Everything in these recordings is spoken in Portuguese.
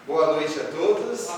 Boa noite a todos.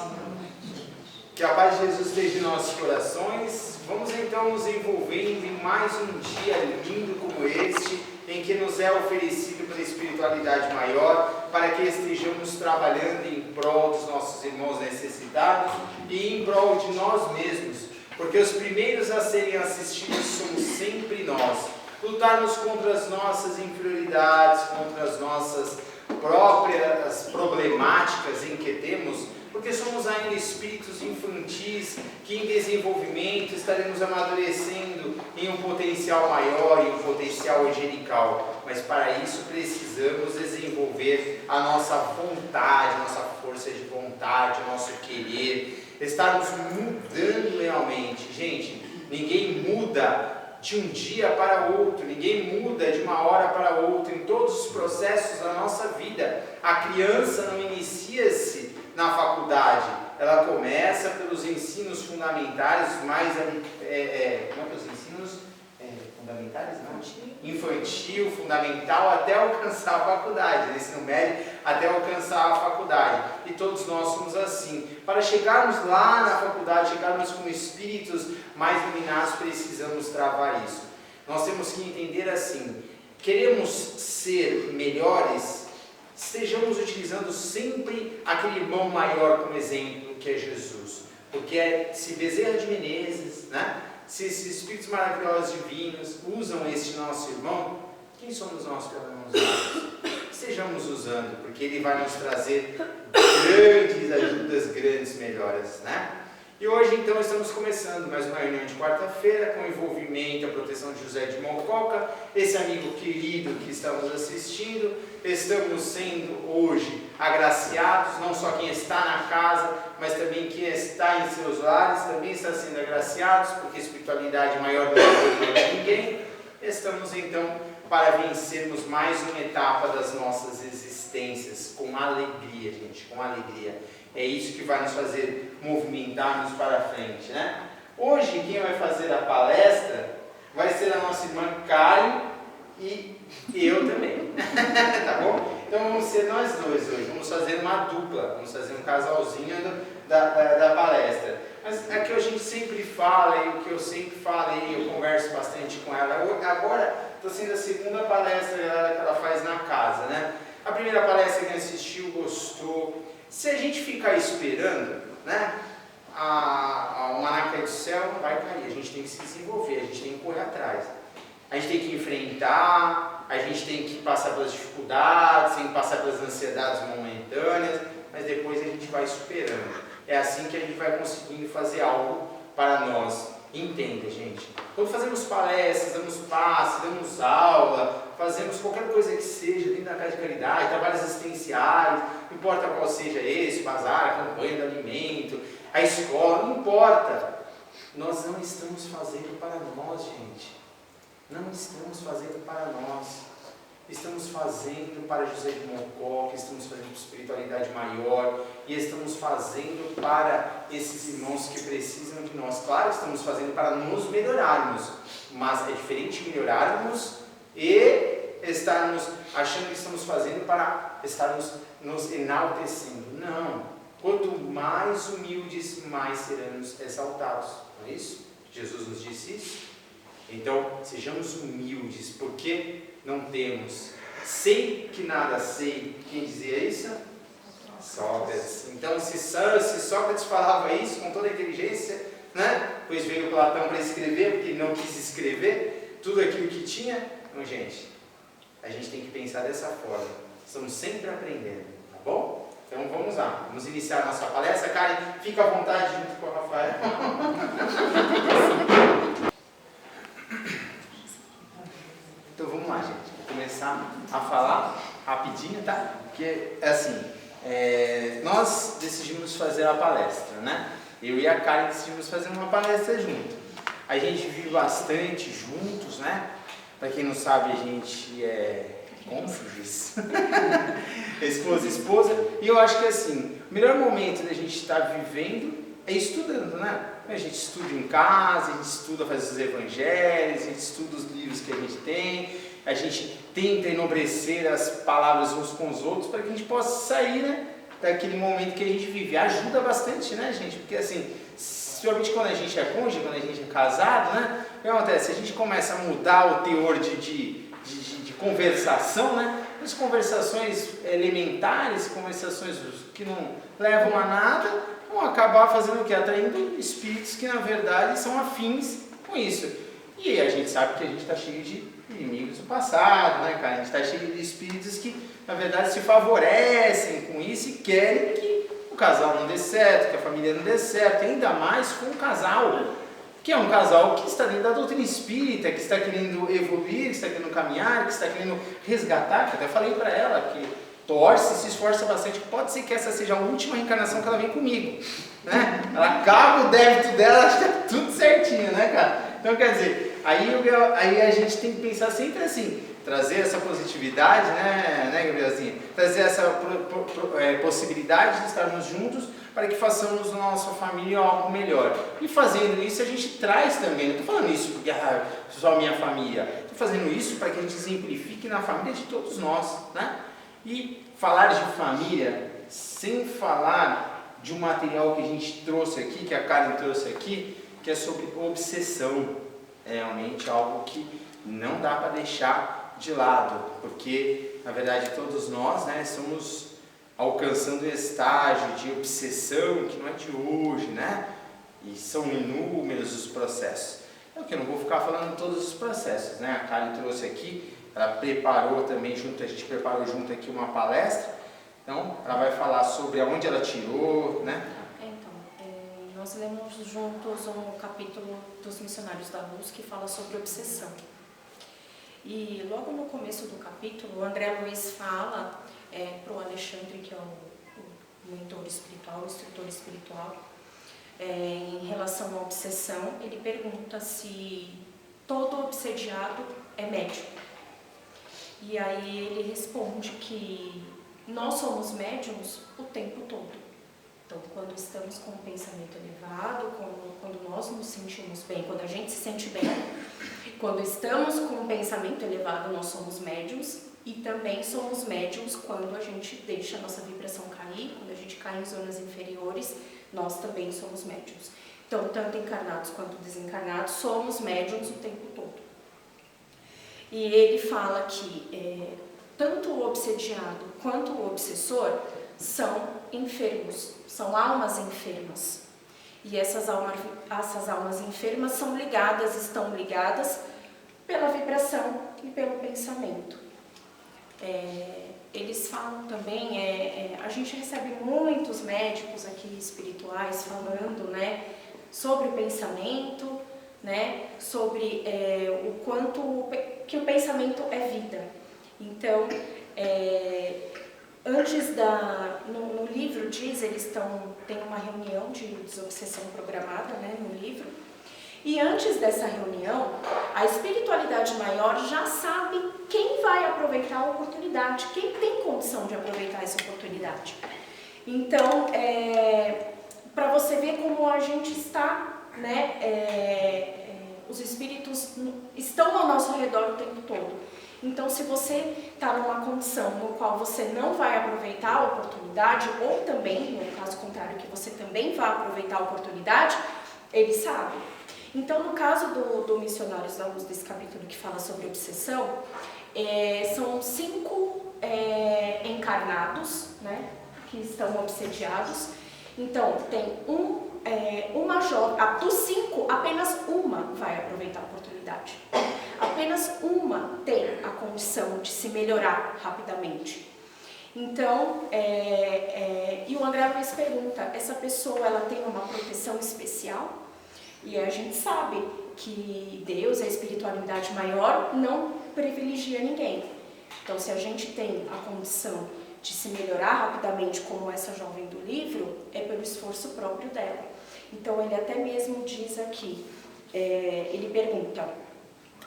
Que a paz de Jesus esteja em nossos corações. Vamos então nos envolvendo em mais um dia lindo como este, em que nos é oferecido pela espiritualidade maior, para que estejamos trabalhando em prol dos nossos irmãos necessitados e em prol de nós mesmos, porque os primeiros a serem assistidos somos sempre nós. Lutarmos contra as nossas inferioridades, contra as nossas próprias problemáticas em que temos, porque somos ainda espíritos infantis que em desenvolvimento estaremos amadurecendo em um potencial maior, em um potencial angelical. Mas para isso precisamos desenvolver a nossa vontade, nossa força de vontade, o nosso querer, estarmos mudando realmente. Gente, ninguém muda de um dia para outro, ninguém muda de uma hora para outra em todos os processos da nossa vida. A criança não inicia-se na faculdade, ela começa pelos ensinos fundamentais, mais pelos ensinos fundamentais, não? Infantil, fundamental, até alcançar a faculdade, ensino médio, até alcançar a faculdade. E todos nós somos assim. Para chegarmos lá na faculdade, chegarmos como espíritos mais iluminados, precisamos travar isso. Nós temos que entender assim: queremos ser melhores, estejamos utilizando sempre aquele irmão maior como exemplo, que é Jesus. Porque se Bezerra de Menezes, né? Se esses espíritos maravilhosos divinos usam este nosso irmão, quem somos nós para não usarmos? Estejamos usando, porque ele vai nos trazer grandes ajudas, grandes melhoras, né? E hoje então estamos começando mais uma reunião de quarta-feira com o envolvimento, a proteção de José de Mococa, esse amigo querido que estamos assistindo. Estamos sendo hoje agraciados, não só quem está na casa, mas também quem está em seus lares, também está sendo agraciados, porque a espiritualidade maior não é de ninguém. Estamos então para vencermos mais uma etapa das nossas existências, com alegria, gente, com alegria. É isso que vai nos fazer movimentar-nos para frente, né? Hoje quem vai fazer a palestra vai ser a nossa irmã Karen e eu também, tá bom? Então vamos ser nós dois hoje, vamos fazer uma dupla, vamos fazer um casalzinho da palestra. Mas é que a gente sempre fala, e o que eu sempre falei, eu converso bastante com ela. Agora está sendo a segunda palestra que ela faz na casa, né? A primeira palestra que assistiu, gostou. Se a gente ficar esperando, né, uma naca do céu não vai cair, a gente tem que se desenvolver, a gente tem que correr atrás. A gente tem que enfrentar, a gente tem que passar pelas dificuldades, tem que passar pelas ansiedades momentâneas, mas depois a gente vai superando. É assim que a gente vai conseguindo fazer algo para nós. Entenda, gente. Quando fazemos palestras, damos passe, damos aula, fazemos qualquer coisa que seja dentro da casa de caridade, trabalhos assistenciais, não importa qual seja esse, bazar, a campanha do alimento, a escola, não importa. Nós não estamos fazendo para nós, gente. Não estamos fazendo para nós. Estamos fazendo para José de Mococa, estamos fazendo para espiritualidade maior e estamos fazendo para esses irmãos que precisam de nós. Claro, estamos fazendo para nos melhorarmos, mas é diferente melhorarmos e estarmos achando que estamos fazendo para estarmos nos enaltecendo. Não. Quanto mais humildes, mais seremos exaltados. Não é isso? Jesus nos disse isso. Então, sejamos humildes, porque não temos. Sei que nada sei. Quem dizia isso? Sócrates. Então, se Sócrates falava isso com toda a inteligência, né? Pois veio Platão para escrever, porque ele não quis escrever tudo aquilo que tinha. Então, gente, a gente tem que pensar dessa forma. Estamos sempre aprendendo, tá bom? Então, vamos lá. Vamos iniciar a nossa palestra. Karen, fica à vontade junto com a Rafael. Então vamos lá, gente. Vou começar a falar rapidinho, tá? Porque é assim, nós decidimos fazer a palestra, né? Eu e a Karen decidimos fazer uma palestra junto. A gente vive bastante juntos, né? Para quem não sabe, a gente é cônjuges, esposa e esposa. E eu acho que assim, o melhor momento da gente estar vivendo é estudando, né? A gente estuda em casa, a gente estuda, faz os evangelhos, a gente estuda os livros que a gente tem, a gente tenta enobrecer as palavras uns com os outros para que a gente possa sair, né, daquele momento que a gente vive. Ajuda bastante, né, gente? Porque assim, principalmente quando a gente é cônjuge, quando a gente é casado, né? O que acontece? A gente começa a mudar o teor de conversação, né? As conversações elementares, conversações que não levam a nada, vão acabar fazendo o quê? Atraindo espíritos que na verdade são afins com isso. E a gente sabe que a gente está cheio de inimigos do passado, né, cara? A gente está cheio de espíritos que na verdade se favorecem com isso e querem que o casal não dê certo, que a família não dê certo, ainda mais com o casal, que é um casal que está dentro da doutrina espírita, que está querendo evoluir, que está querendo caminhar, que está querendo resgatar, que eu até falei para ela que torce, se esforça bastante, que pode ser que essa seja a última reencarnação que ela vem comigo, né? Ela acaba o débito dela, acho que tá tudo certinho, né, cara? Então, quer dizer, aí a gente tem que pensar sempre assim, trazer essa positividade, né, Gabrielzinha? Trazer essa possibilidade de estarmos juntos para que façamos da nossa família algo melhor. E fazendo isso, a gente traz também, não estou falando isso porque só a minha família, estou fazendo isso para que a gente exemplifique na família de todos nós, né? E falar de família, sem falar de um material que a gente trouxe aqui, que a Karen trouxe aqui, que é sobre obsessão. É realmente algo que não dá para deixar de lado, porque, na verdade, todos nós, né, estamos alcançando um estágio de obsessão que não é de hoje, né? E são inúmeros os processos. É que eu não vou ficar falando todos os processos, né? A Karen trouxe aqui, ela preparou também, a gente preparou junto aqui uma palestra, então ela vai falar sobre aonde ela tirou, né? Nós lemos juntos um capítulo dos Missionários da Luz que fala sobre obsessão. E logo no começo do capítulo, o André Luiz fala para o Alexandre, que é o mentor espiritual, o instrutor espiritual, em relação à obsessão. Ele pergunta se todo obsediado é médium. E aí ele responde que nós somos médiums o tempo todo. Então, quando estamos com um pensamento elevado, quando nós nos sentimos bem, quando a gente se sente bem, quando estamos com um pensamento elevado, nós somos médiums, e também somos médiums quando a gente deixa a nossa vibração cair, quando a gente cai em zonas inferiores, nós também somos médiums. Então, tanto encarnados quanto desencarnados, somos médiums o tempo todo. E ele fala que tanto o obsediado quanto o obsessor são enfermos, são almas enfermas. E essas almas enfermas estão ligadas pela vibração e pelo pensamento. Eles falam também, a gente recebe muitos médicos aqui espirituais falando, né, sobre o pensamento, né, sobre o quanto que o pensamento é vida. Então, no livro diz, eles têm uma reunião de desobsessão programada, né, no livro, e antes dessa reunião, a espiritualidade maior já sabe quem vai aproveitar a oportunidade, quem tem condição de aproveitar essa oportunidade. Então, para você ver como a gente está, né, os espíritos estão ao nosso redor o tempo todo. Então, se você está numa condição no qual você não vai aproveitar a oportunidade, ou também, no caso contrário, que você também vai aproveitar a oportunidade, eles sabem. Então, no caso do Missionários da Luz, desse capítulo que fala sobre obsessão, são 5 encarnados, né, que estão obsediados. Então, tem uma jovem, dos 5, apenas uma vai aproveitar a oportunidade. Apenas uma tem a condição de se melhorar rapidamente. Então, e o André Luiz pergunta, essa pessoa ela tem uma proteção especial? E a gente sabe que Deus, a espiritualidade maior, não privilegia ninguém. Então, se a gente tem a condição de se melhorar rapidamente, como essa jovem do livro, é pelo esforço próprio dela. Então, ele até mesmo diz aqui, ele pergunta,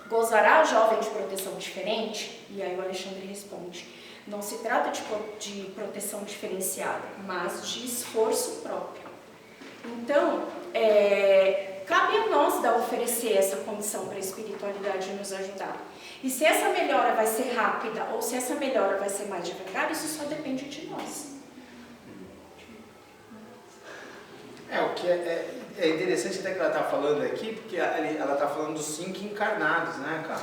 gozará a jovem de proteção diferente? E aí o Alexandre responde, não se trata de proteção diferenciada, mas de esforço próprio. Então, cabe a nós oferecer essa condição para a espiritualidade nos ajudar. E se essa melhora vai ser rápida ou se essa melhora vai ser mais devagar, isso só depende de nós. porque é interessante até que ela está falando aqui, porque ela está falando dos 5 encarnados, né, cara?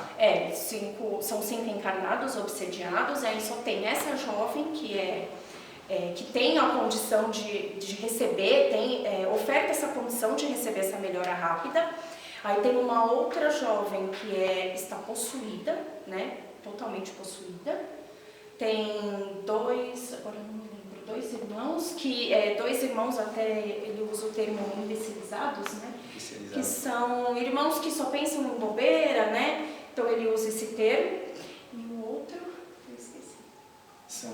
São 5 encarnados obsediados, aí só tem essa jovem que tem a condição de receber, oferta essa condição de receber essa melhora rápida. Aí tem uma outra jovem que está possuída, né, totalmente possuída. Tem 2, agora não me lembro, 2 irmãos, 2 irmãos até ele usa o termo imbecilizados, né? Que são irmãos que só pensam em bobeira, né? Então ele usa esse termo. E o outro, eu esqueci. São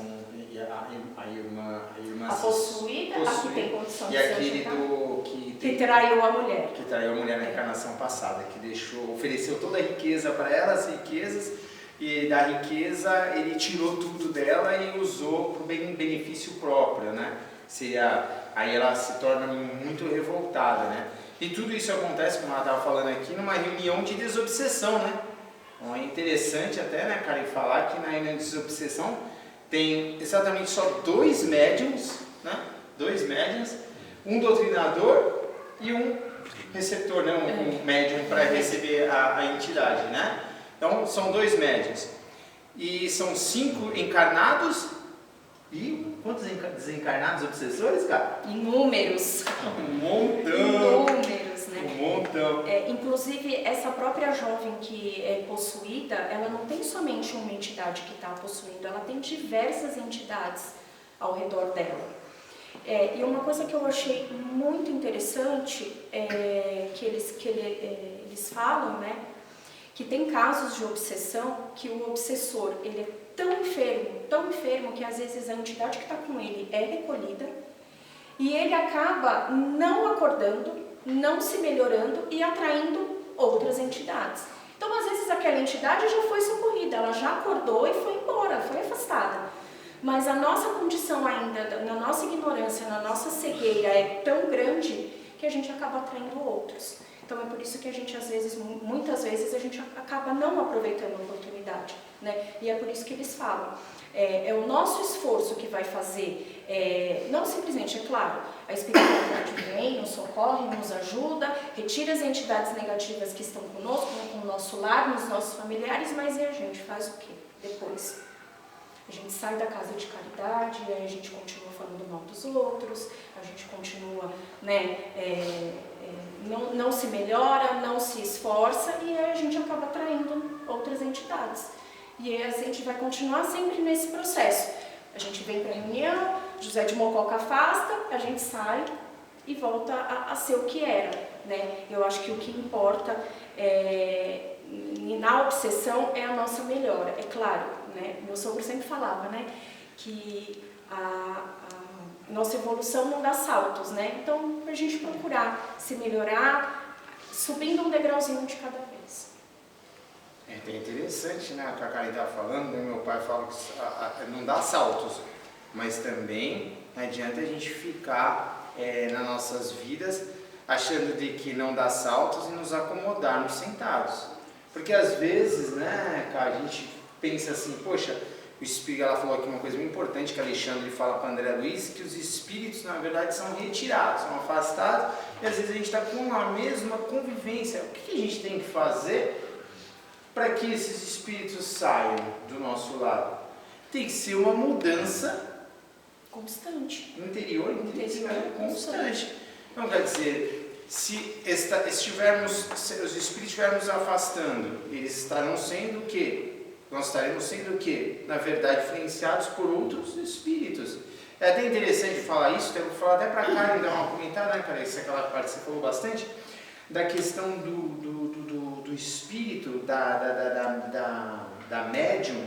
a irmã a possuída, a que tem condição de ser ajudada. E aquele que traiu a mulher. Que traiu a mulher na encarnação passada, que ofereceu toda a riqueza para ela, as riquezas, e da riqueza ele tirou tudo dela e usou para o benefício próprio, né? Aí ela se torna muito revoltada, né? E tudo isso acontece, como ela estava falando aqui, numa reunião de desobsessão, né? Então é interessante até, né, Karen, falar que na reunião de desobsessão tem exatamente só 2 médiums, né? 2 médiums, um doutrinador e um receptor, né? Um médium para receber a entidade, né? Então são 2 médiums. E são 5 encarnados e quantos desencarnados obsessores, cara? Inúmeros. Um montão. Inúmeros, né? Um montão. Inclusive, essa própria jovem que é possuída, ela não tem somente uma entidade que está possuindo, ela tem diversas entidades ao redor dela. E uma coisa que eu achei muito interessante é que eles falam, né, que tem casos de obsessão que o obsessor ele é tão enfermo que às vezes a entidade que está com ele é recolhida e ele acaba não acordando, não se melhorando e atraindo outras entidades. Então, às vezes, aquela entidade já foi socorrida, ela já acordou e foi embora, foi afastada. Mas a nossa condição ainda, na nossa ignorância, na nossa cegueira é tão grande que a gente acaba atraindo outros. Então é por isso que a gente, às vezes, muitas vezes, a gente acaba não aproveitando a oportunidade, né? E é por isso que eles falam, é o nosso esforço que vai fazer, não simplesmente, é claro, a espiritualidade vem, nos socorre, nos ajuda, retira as entidades negativas que estão conosco, no nosso lar, nos nossos familiares, mas e a gente faz o quê depois? A gente sai da casa de caridade, aí a gente continua falando mal dos outros, a gente continua, né, não se melhora, não se esforça e aí a gente acaba atraindo outras entidades. E aí a gente vai continuar sempre nesse processo. A gente vem para a reunião, José de Mococa afasta, a gente sai e volta a ser o que era, né? Eu acho que o que importa na obsessão é a nossa melhora, é claro, né? Meu sogro sempre falava, né, que a nossa evolução não dá saltos, né? Então, a gente procurar se melhorar, subindo um degrauzinho de cada vez. É interessante, né, o que a Karen está falando, né? Meu pai fala que não dá saltos, mas também não adianta a gente ficar nas nossas vidas achando de que não dá saltos e nos acomodarmos sentados. Porque às vezes, né, cara, a gente pensa assim, poxa, o espírito, ela falou aqui uma coisa muito importante que Alexandre fala para André Luiz, que os espíritos na verdade são retirados, são afastados, e às vezes a gente está com a mesma convivência. O que a gente tem que fazer para que esses espíritos saiam do nosso lado? Tem que ser uma mudança constante, interior constante. Então quer dizer, se os espíritos estivermos afastando, eles estarão sendo o quê? Nós estaremos sendo o quê? Na verdade, influenciados por outros espíritos. É até interessante falar isso, eu vou falar até para cá e dar uma comentada, né, cara? Isso é aquela parte que você falou bastante, da questão do espírito, da médium,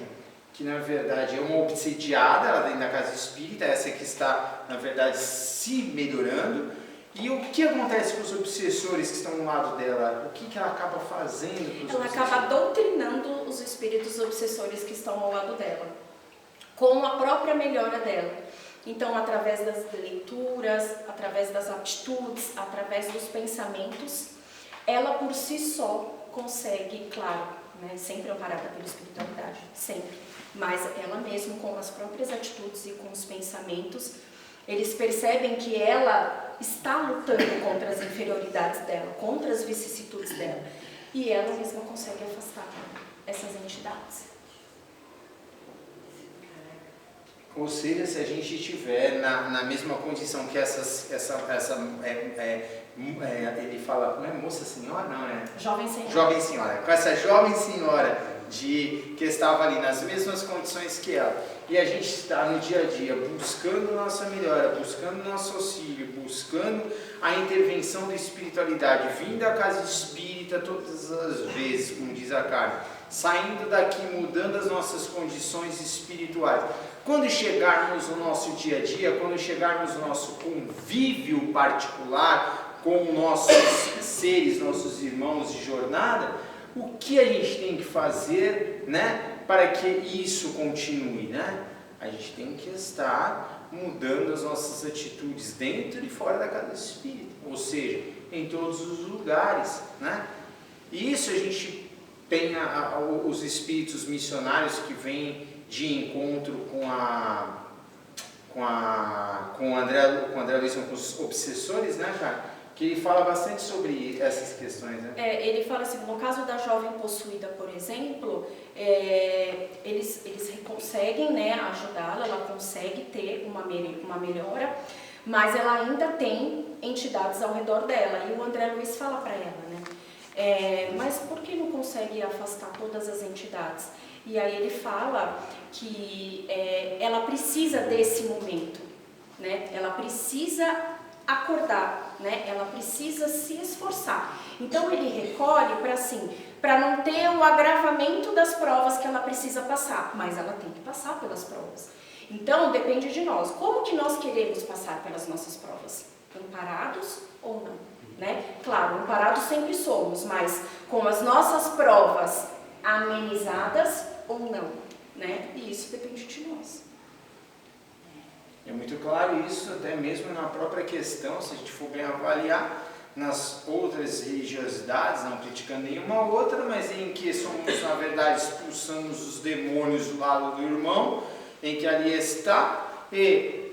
que na verdade é uma obsediada, ela dentro da casa espírita, essa que está, na verdade, se melhorando. E o que acontece com os obsessores que estão ao lado dela? O que ela acaba fazendo? Ela acaba doutrinando os espíritos obsessores que estão ao lado dela, com a própria melhora dela. Então, através das leituras, através das atitudes, através dos pensamentos, ela por si só consegue, claro, né, sempre amparada pela espiritualidade, sempre, mas ela mesma com as próprias atitudes e com os pensamentos, Eles percebem que ela está lutando contra as inferioridades dela, contra as vicissitudes dela. E ela mesma consegue afastar essas entidades. Ou seja, se a gente estiver na mesma condição que ele fala, não é moça senhora? Não, é jovem senhora. Jovem senhora. Com essa jovem senhora que estava ali nas mesmas condições que ela. E a gente está no dia a dia buscando nossa melhora, buscando nosso auxílio, buscando a intervenção da espiritualidade, vindo à casa espírita todas as vezes, como diz a Carmen, saindo daqui, mudando as nossas condições espirituais. Quando chegarmos no nosso dia a dia, quando chegarmos no nosso convívio particular com nossos seres, nossos irmãos de jornada, o que a gente tem que fazer, né, para que isso continue, né? A gente tem que estar mudando as nossas atitudes dentro e fora da casa espírita, ou seja, em todos os lugares, né? E isso a gente tem os espíritos missionários que vêm de encontro com o André Luiz, com os obsessores, né, cara? Que ele fala bastante sobre essas questões, né? Ele fala assim, no caso da jovem possuída, por exemplo, eles conseguem, né, ajudá-la, ela consegue ter uma melhora, mas ela ainda tem entidades ao redor dela. E o André Luiz fala para ela, né? Mas por que não consegue afastar todas as entidades? E aí ele fala que ela precisa desse momento, né? Ela precisa acordar, né? Ela precisa se esforçar. Então ele recolhe para não ter o agravamento das provas que ela precisa passar, mas ela tem que passar pelas provas. Então depende de nós. Como que nós queremos passar pelas nossas provas? Amparados ou não, né? Claro, amparados sempre somos, mas com as nossas provas amenizadas ou não, né? E isso depende de nós. É muito claro isso, até mesmo na própria questão, se a gente for bem avaliar, nas outras religiosidades, não criticando nenhuma outra, mas em que somos, na verdade, expulsamos os demônios do lado do irmão, em que ali está, e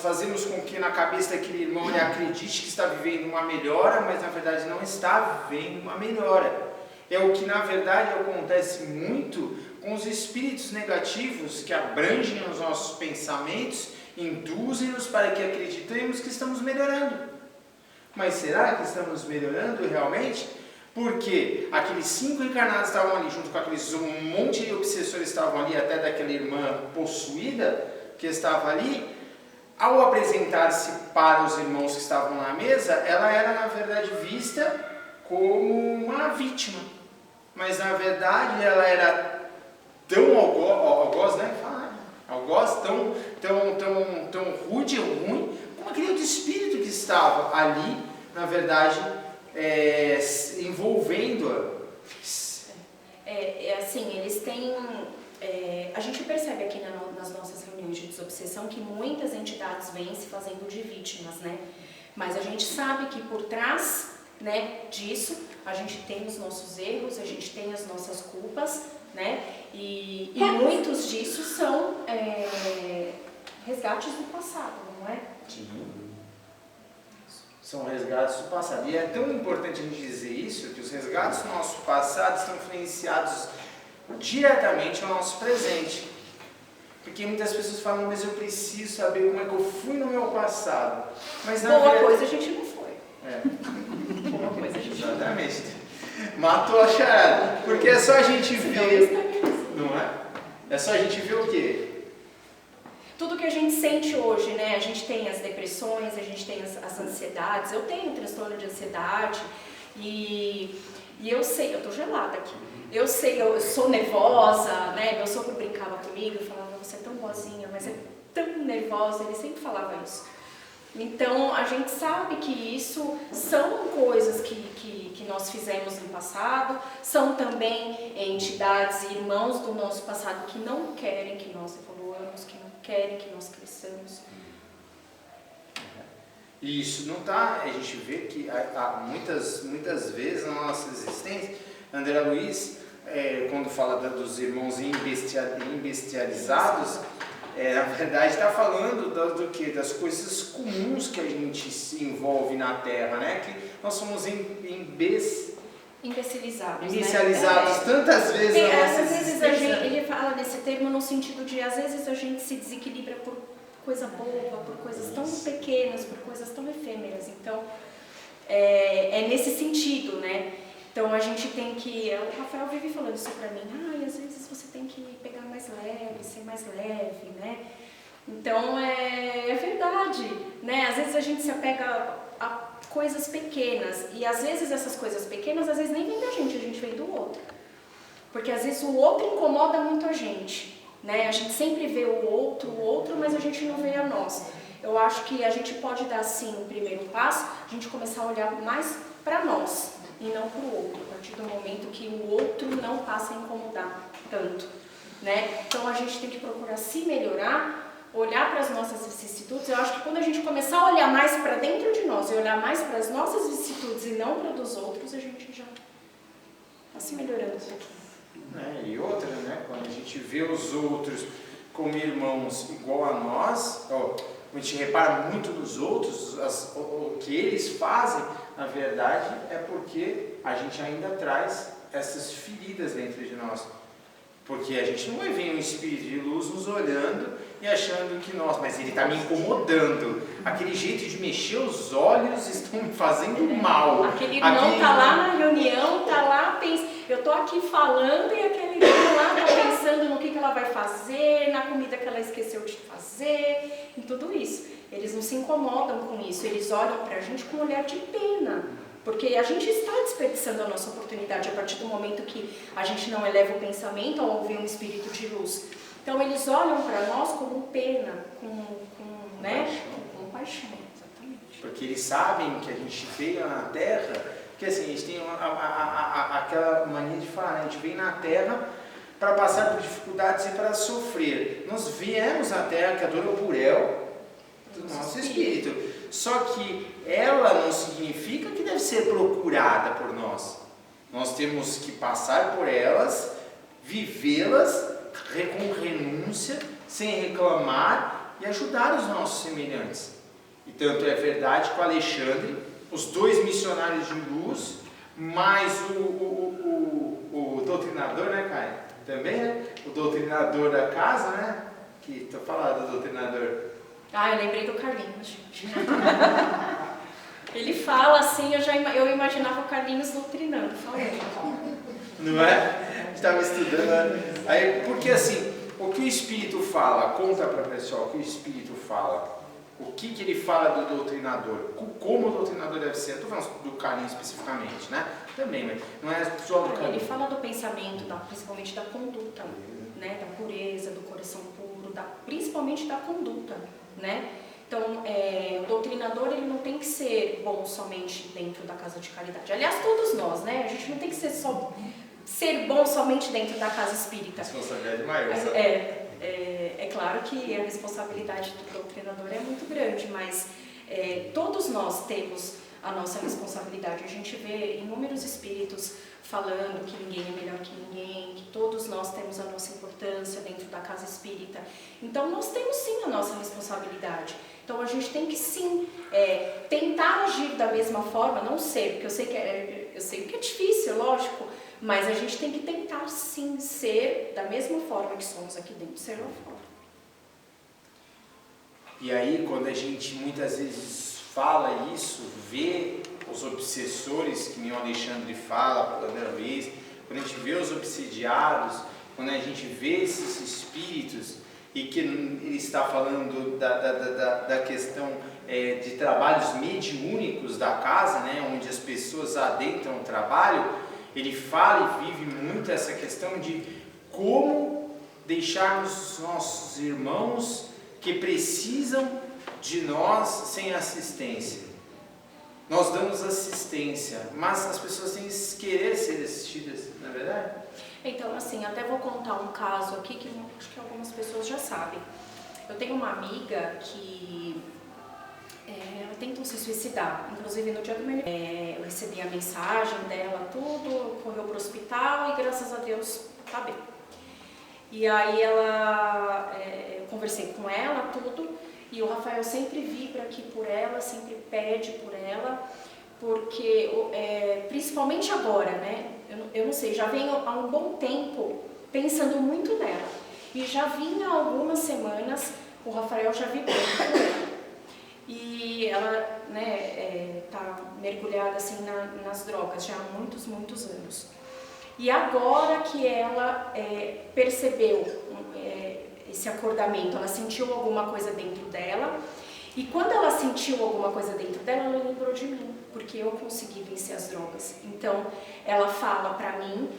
fazemos com que na cabeça daquele irmão ele acredite que está vivendo uma melhora, mas na verdade não está vivendo uma melhora. É o que na verdade acontece muito com os espíritos negativos que abrangem os nossos pensamentos, induzem-nos para que acreditemos que estamos melhorando. Mas será que estamos melhorando realmente? Porque aqueles 5 encarnados estavam ali, junto com aqueles um monte de obsessores estavam ali, até daquela irmã possuída que estava ali, ao apresentar-se para os irmãos que estavam na mesa, ela era na verdade vista como uma vítima. Mas na verdade ela era tão algoz, né? Algoz, tão rude ou ruim, como aquele outro espírito que estava ali, na verdade, envolvendo-a. Assim, eles têm... a gente percebe aqui nas nossas reuniões de desobsessão que muitas entidades vêm se fazendo de vítimas, né? Mas a gente sabe que por trás, né, disso, a gente tem os nossos erros, a gente tem as nossas culpas, né? E muitos disso são resgates do passado, não é? Sim. São resgates do passado. E é tão importante a gente dizer isso, que os resgates do nosso passado estão influenciados diretamente ao nosso presente. Porque muitas pessoas falam, mas eu preciso saber como é que eu fui no meu passado. Mas na Boa coisa a gente não foi. Boa coisa a gente não foi. Exatamente. Matou a charada. Porque é só a gente ver, não é? É só a gente ver o quê? Tudo que a gente sente hoje, né? A gente tem as depressões, a gente tem as ansiedades. Eu tenho transtorno de ansiedade e eu sei, eu tô gelada aqui. Eu sei, eu sou nervosa, né? Meu sogro brincava comigo e falava, você é tão boazinha, mas é tão nervosa. Ele sempre falava isso. Então, a gente sabe que isso são coisas que nós fizemos no passado, são também entidades e irmãos do nosso passado que não querem que nós evoluamos, que não querem que nós cresçamos. Isso não está, a gente vê que há muitas vezes na nossa existência, André Luiz, quando fala dos irmãos imbestializados, Na verdade está falando do quê? Das coisas comuns que a gente se envolve na Terra, né? Que nós somos imbecilizados, inicializados, né? Tantas vezes na nossa às vezes existência. ele fala desse termo no sentido de, às vezes a gente se desequilibra por coisa boba, por coisas tão pequenas, por coisas tão efêmeras. Então, é nesse sentido, né? Então a gente tem que, o Rafael vive falando isso pra mim, às vezes você tem que pegar mais leve, ser mais leve, né? Então é verdade, né? Às vezes a gente se apega a coisas pequenas, e às vezes essas coisas pequenas, às vezes nem vem da gente, a gente vem do outro. Porque às vezes o outro incomoda muito a gente, né? A gente sempre vê o outro, mas a gente não vê a nós. Eu acho que a gente pode dar, sim, o primeiro passo, a gente começar a olhar mais para nós e não para o outro, a partir do momento que o outro não passa a incomodar tanto, né? Então a gente tem que procurar se melhorar, olhar para as nossas vicissitudes. Eu acho que quando a gente começar a olhar mais para dentro de nós e olhar mais para as nossas vicissitudes e não para dos outros, a gente já está se melhorando um pouquinho. E outra, né? Quando a gente vê os outros como irmãos igual a nós, a gente repara muito nos outros, o que eles fazem, na verdade, é porque a gente ainda traz essas feridas dentro de nós. Porque a gente não vai ver um espírito de luz nos olhando e achando que, nossa, mas ele está me incomodando. Aquele jeito de mexer os olhos estão me fazendo mal. Aquele irmão está lá na reunião, está lá, eu estou aqui falando e aquele irmão lá está pensando no que ela vai fazer, na comida que ela esqueceu de fazer, em tudo isso. Eles não se incomodam com isso, eles olham para a gente com um olhar de pena. Porque a gente está desperdiçando a nossa oportunidade a partir do momento que a gente não eleva o pensamento ao ouvir um espírito de luz. Então eles olham para nós com pena, com paixão, exatamente. Porque eles sabem que a gente veio na Terra, porque assim, a gente tem aquela mania de falar, né? A gente veio na Terra para passar por dificuldades e para sofrer. Nós viemos na Terra, que adora o Burel do nosso espírito. Só que ela não significa que deve ser procurada por nós. Nós temos que passar por elas, vivê-las com renúncia, sem reclamar e ajudar os nossos semelhantes. E tanto é verdade que o Alexandre, os 2 missionários de luz, mais o doutrinador, né, Caio? Também, né? O doutrinador da casa, né? Que estou falando do doutrinador. Eu lembrei do Carlinhos, gente. Ele fala assim, eu imaginava o Carlinhos doutrinando, falando. Não é? Estava estudando, né? Aí, porque assim, o que o Espírito fala, conta para o pessoal o que o Espírito fala. O que ele fala do doutrinador, como o doutrinador deve ser. Estou falando do Carlinhos especificamente, né? Também, mas não é só do Carlinhos. Ele fala do pensamento, principalmente da conduta, né? Da pureza, do coração puro, principalmente da conduta, né? Então, o doutrinador, ele não tem que ser bom somente dentro da casa de caridade. Aliás, todos nós, né? A gente não tem que ser bom somente dentro da casa espírita. Responsabilidade maior. É claro que a responsabilidade do doutrinador é muito grande, mas todos nós temos a nossa responsabilidade. A gente vê inúmeros espíritos falando que ninguém é melhor que ninguém, que todos nós temos a nossa importância dentro da casa espírita. Então nós temos sim a nossa responsabilidade. Então a gente tem que sim tentar agir da mesma forma, não ser, porque eu sei que é difícil, lógico, mas a gente tem que tentar sim ser da mesma forma que somos aqui dentro, ser lá fora. E aí quando a gente muitas vezes fala isso, vê os obsessores, que nem o Alexandre fala pela primeira vez, quando a gente vê os obsidiados, quando a gente vê esses espíritos, e que ele está falando da questão de trabalhos mediúnicos da casa, né, onde as pessoas adentram o trabalho, ele fala e vive muito essa questão de como deixarmos nossos irmãos que precisam de nós sem assistência. Nós damos assistência, mas as pessoas têm que querer ser assistidas, não é verdade? Então, assim, até vou contar um caso aqui que acho que algumas pessoas já sabem. Eu tenho uma amiga que ela tentou se suicidar. Inclusive, no dia do meu eu recebi a mensagem dela, tudo, correu para o hospital e, graças a Deus, tá bem. E aí eu conversei com ela, tudo, e o Rafael sempre vibra aqui por ela, sempre pede por ela, porque, principalmente agora, né, eu não sei, já venho há um bom tempo pensando muito nela, e já vinha há algumas semanas, o Rafael já vibrando por ela, e ela, né, tá mergulhada assim nas drogas já há muitos, muitos anos. E agora que ela percebeu esse acordamento, ela sentiu alguma coisa dentro dela, e quando ela sentiu alguma coisa dentro dela, ela lembrou de mim, porque eu consegui vencer as drogas. Então, ela fala pra mim,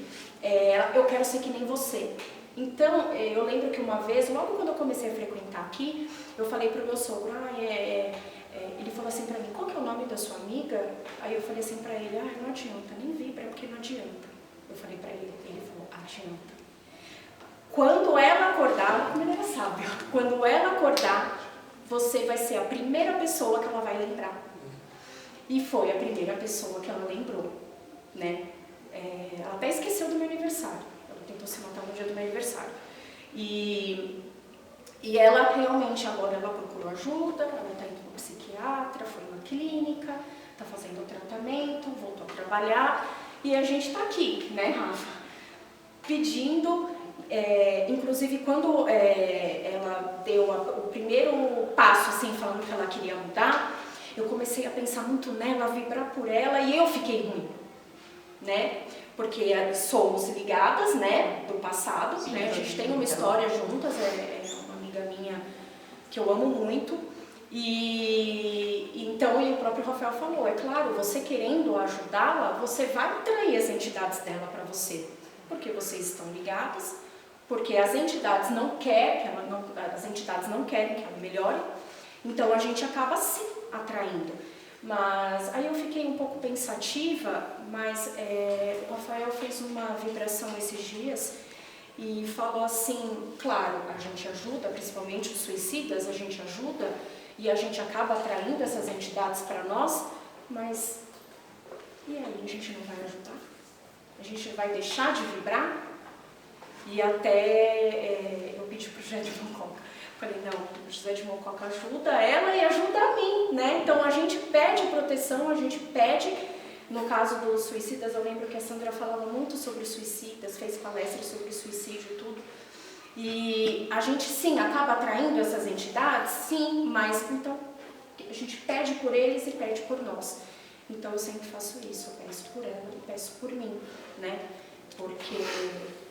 eu quero ser que nem você. Então, eu lembro que uma vez, logo quando eu comecei a frequentar aqui, eu falei pro meu sogro, ele falou assim pra mim, qual que é o nome da sua amiga? Aí eu falei assim pra ele, não adianta, nem vibra, porque não adianta. Eu falei pra ele falou, adianta. Quando ela acordar, como ele era sábio, quando ela acordar, você vai ser a primeira pessoa que ela vai lembrar. E foi a primeira pessoa que ela lembrou, né? Ela até esqueceu do meu aniversário, ela tentou se matar no dia do meu aniversário. E ela realmente agora ela procurou ajuda, ela está indo no psiquiatra, foi na clínica, está fazendo o tratamento, voltou a trabalhar. E a gente está aqui, né, Rafa, pedindo, inclusive quando ela deu o primeiro passo, assim, falando que ela queria mudar, eu comecei a pensar muito nela, a vibrar por ela, e eu fiquei ruim, né, porque somos ligadas, né, do passado, sim, né, a gente tem uma história juntas, uma amiga minha que eu amo muito. Então, o próprio Rafael falou, é claro, você querendo ajudá-la, você vai atrair as entidades dela para você, porque vocês estão ligadas, porque as entidades não querem que ela melhore, então a gente acaba sim atraindo. Mas aí eu fiquei um pouco pensativa, mas o Rafael fez uma vibração esses dias e falou assim, claro, a gente ajuda, principalmente os suicidas, a gente ajuda, e a gente acaba atraindo essas entidades para nós, mas e aí, a gente não vai ajudar? A gente vai deixar de vibrar? E até eu pedi para o José de Mococa, falei, não, o José de Mococa ajuda ela e ajuda a mim, né? Então a gente pede proteção, a gente pede, no caso dos suicidas, eu lembro que a Sandra falava muito sobre suicidas, fez palestras sobre suicídio e tudo. E a gente, sim, acaba atraindo essas entidades, sim, mas então a gente pede por eles e pede por nós. Então eu sempre faço isso, eu peço por ela e peço por mim, né? Porque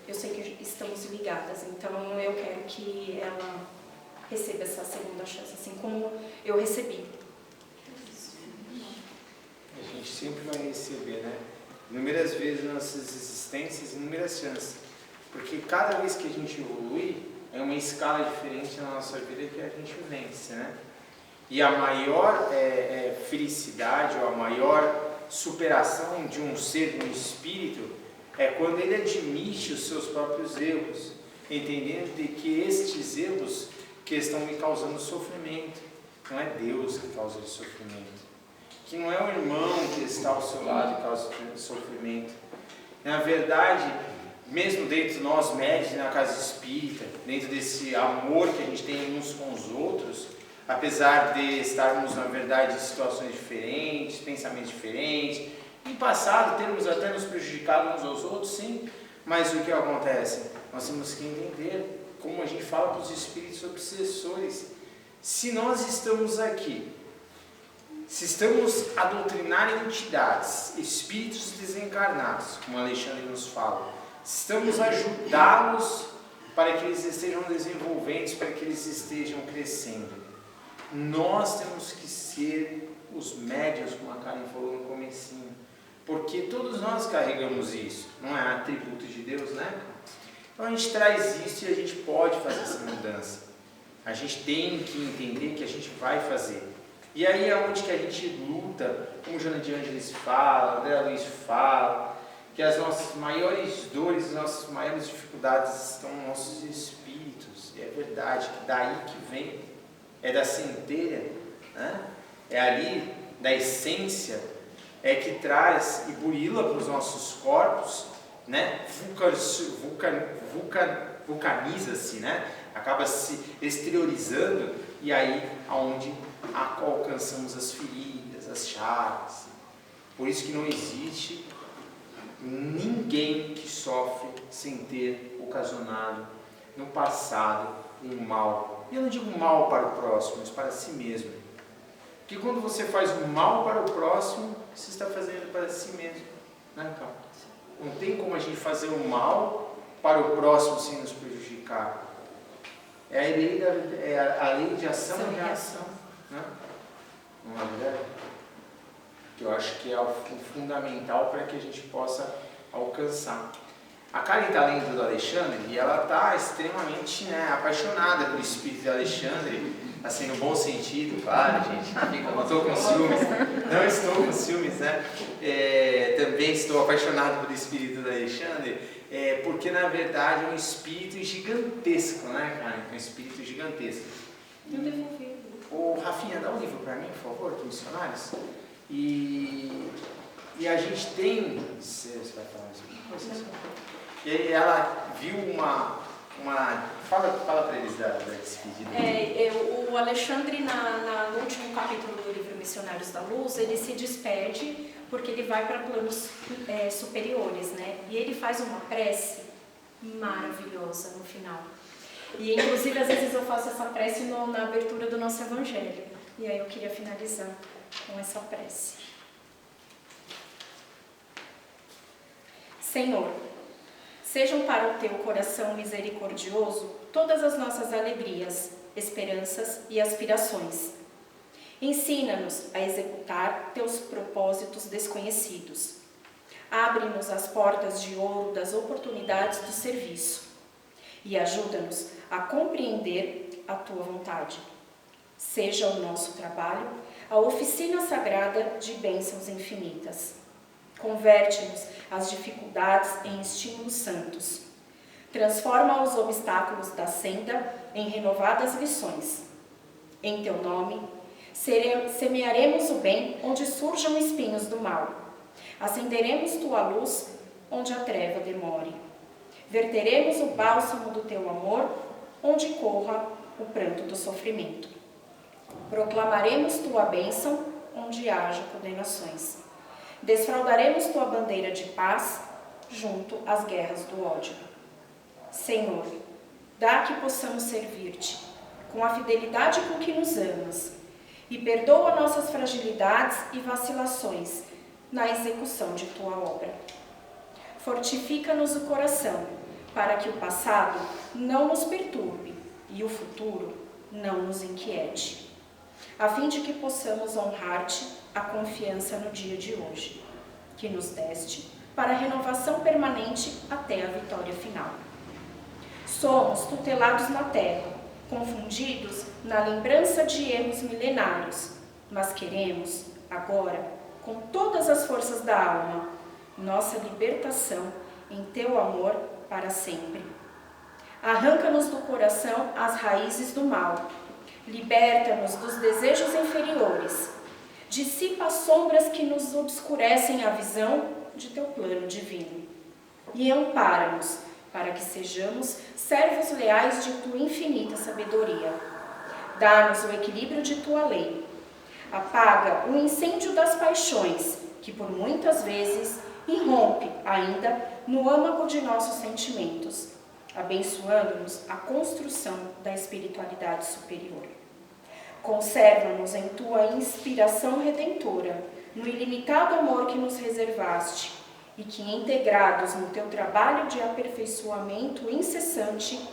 eu sei que estamos ligadas, então eu quero que ela receba essa segunda chance, assim como eu recebi. A gente sempre vai receber, né? Inúmeras vezes nas nossas existências, inúmeras chances. Porque cada vez que a gente evolui, é uma escala diferente na nossa vida que a gente vence, né? E a maior felicidade, ou a maior superação de um ser, de um espírito, é quando ele admite os seus próprios erros, entendendo de que estes erros que estão me causando sofrimento, não é Deus que causa o sofrimento, que não é o irmão que está ao seu lado que causa o sofrimento. Na verdade, mesmo dentro de nós médicos, na casa espírita, dentro desse amor que a gente tem uns com os outros, apesar de estarmos, na verdade, em situações diferentes, pensamentos diferentes, em passado termos até nos prejudicado uns aos outros, sim, mas o que acontece? Nós temos que entender, como a gente fala para os espíritos obsessores, se nós estamos aqui, se estamos a doutrinar entidades, espíritos desencarnados, como Alexandre nos fala, estamos a ajudá-los para que eles estejam desenvolvendo, para que eles estejam crescendo. Nós temos que ser os médiuns, como a Karen falou no comecinho, porque todos nós carregamos isso, não é atributo de Deus, né? Então a gente traz isso e a gente pode fazer essa mudança. A gente tem que entender que a gente vai fazer. E aí é onde que a gente luta, como Joana de Ângeles fala, André Luiz fala, que as nossas maiores dores, as nossas maiores dificuldades estão nos nossos espíritos. E é verdade que daí que vem, é da centelha, né? É ali da essência, é que traz e burila para os nossos corpos né, vulcaniza-se, né, acaba se exteriorizando, e aí aonde alcançamos as feridas, as chagas. Por isso que não existe ninguém que sofre sem ter ocasionado no passado um mal. E eu não digo mal para o próximo, mas para si mesmo. Porque quando você faz o mal para o próximo, você está fazendo para si mesmo. Né, então? Não tem como a gente fazer o mal para o próximo sem nos prejudicar. É a lei de ação e reação. Né? Não é verdade? Que eu acho que é o fundamental para que a gente possa alcançar. A Karen está lendo do Alexandre e ela está extremamente, né, apaixonada pelo espírito de Alexandre, assim, no bom sentido, claro, gente. Eu não estou com ciúmes, não estou com ciúmes, né? Também estou apaixonado pelo espírito do Alexandre, porque na verdade é um espírito gigantesco, né, Karen? É um espírito gigantesco. Eu devolvi. Ô, Rafinha, dá um livro para mim, por favor, dos missionários. E a gente tem. Você vai falar mais alguma coisa? E aí ela viu uma fala para eles da despedida. O Alexandre, no último capítulo do livro Missionários da Luz, ele se despede porque ele vai para planos superiores, né? E ele faz uma prece maravilhosa no final. E inclusive às vezes eu faço essa prece na abertura do nosso Evangelho. E aí eu queria finalizar com essa prece. Senhor, sejam para o teu coração misericordioso todas as nossas alegrias, esperanças e aspirações. Ensina-nos a executar teus propósitos desconhecidos. Abre-nos as portas de ouro das oportunidades do serviço e ajuda-nos a compreender a tua vontade. Seja o nosso trabalho a oficina sagrada de bênçãos infinitas. Converte-nos as dificuldades em estímulos santos. Transforma os obstáculos da senda em renovadas lições. Em teu nome, semearemos o bem onde surjam espinhos do mal. Acenderemos tua luz onde a treva demore. Verteremos o bálsamo do teu amor onde corra o pranto do sofrimento. Proclamaremos tua bênção onde haja condenações. Desfraldaremos tua bandeira de paz junto às guerras do ódio. Senhor, dá que possamos servir-te com a fidelidade com que nos amas e perdoa nossas fragilidades e vacilações na execução de tua obra. Fortifica-nos o coração para que o passado não nos perturbe e o futuro não nos inquiete, a fim de que possamos honrar-te a confiança no dia de hoje, que nos deste para a renovação permanente até a vitória final. Somos tutelados na terra, confundidos na lembrança de erros milenários, mas queremos, agora, com todas as forças da alma, nossa libertação em teu amor para sempre. Arranca-nos do coração as raízes do mal, liberta-nos dos desejos inferiores, dissipa as sombras que nos obscurecem a visão de teu plano divino e ampara-nos para que sejamos servos leais de tua infinita sabedoria. Dá-nos o equilíbrio de tua lei. Apaga o incêndio das paixões, que por muitas vezes irrompe ainda no âmago de nossos sentimentos, abençoando-nos a construção da espiritualidade superior. Conserva-nos em tua inspiração redentora, no ilimitado amor que nos reservaste, e que, integrados no teu trabalho de aperfeiçoamento incessante,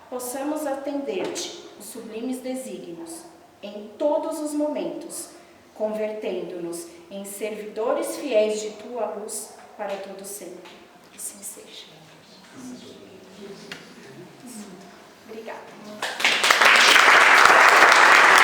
possamos atender-te os sublimes desígnios em todos os momentos, convertendo-nos em servidores fiéis de tua luz para todo sempre. Assim seja. Obrigada.